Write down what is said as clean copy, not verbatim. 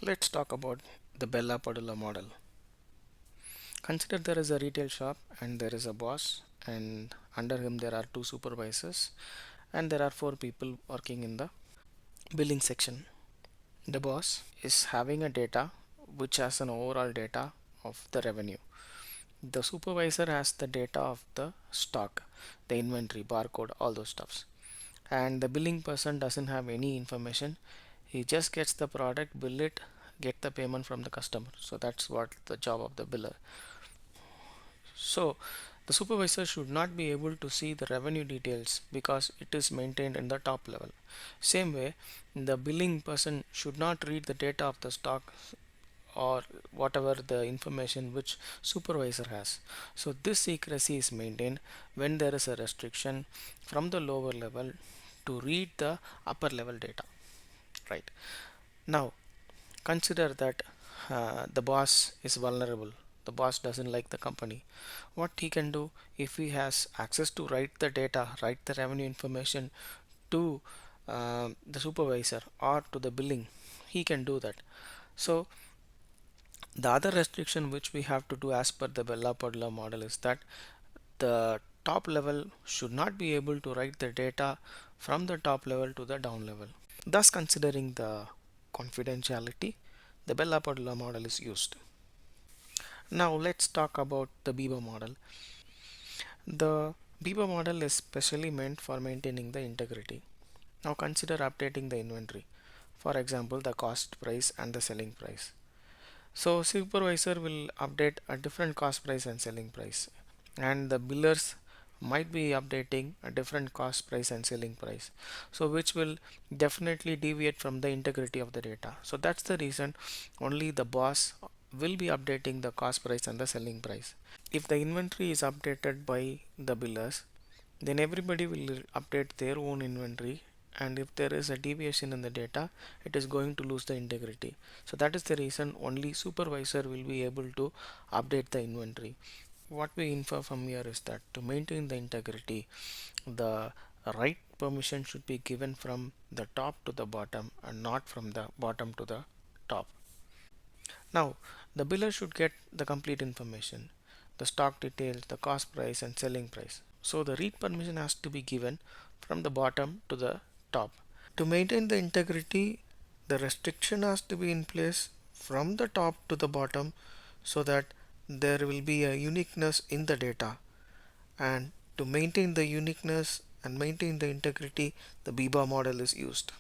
Let's talk about the Bell-LaPaulla model. Consider there is a retail shop and there is a boss, and under him there are two supervisors, and there are four people working in the billing section. The boss is having a data which has an overall data of the revenue. The supervisor has the data of the stock, the inventory, barcode, all those stuffs. And the billing person doesn't have any information. He just gets the product, bill it, get the payment from the customer. So that's what the job of the biller. So the supervisor should not be able to see the revenue details because it is maintained in the top level. Same way, the billing person should not read the data of the stock or whatever the information which supervisor has. So this secrecy is maintained when there is a restriction from the lower level to read the upper level data. Right. Now consider that the boss is vulnerable. The boss doesn't like the company. What he can do, if he has access to write the data, write the revenue information to the supervisor or to the billing, he can do that. So the other restriction which we have to do as per the Bell-LaPaulla model is that the top level should not be able to write the data from the top level to the down level. Thus, considering the confidentiality, the Bell-LaPaulla model is used. Now let's talk about the Biba model. The Biba model is specially meant for maintaining the integrity. Now consider updating the inventory. For example, the cost price and the selling price. So supervisor will update a different cost price and selling price, and the billers might be updating a different cost price and selling price, so which will definitely deviate from the integrity of the data. So that's the reason only the boss will be updating the cost price and the selling price. If the inventory is updated by the billers, then everybody will update their own inventory, and if there is a deviation in the data, it is going to lose the integrity. So that is the reason only supervisor will be able to update the inventory. What we infer from here is that to maintain the integrity, the right permission should be given from the top to the bottom and not from the bottom to the top. Now, the biller should get the complete information, the stock details, the cost price and selling price. So the read permission has to be given from the bottom to the top. To maintain the integrity, the restriction has to be in place from the top to the bottom so that there will be a uniqueness in the data. And to maintain the uniqueness and maintain the integrity, the Biba model is used.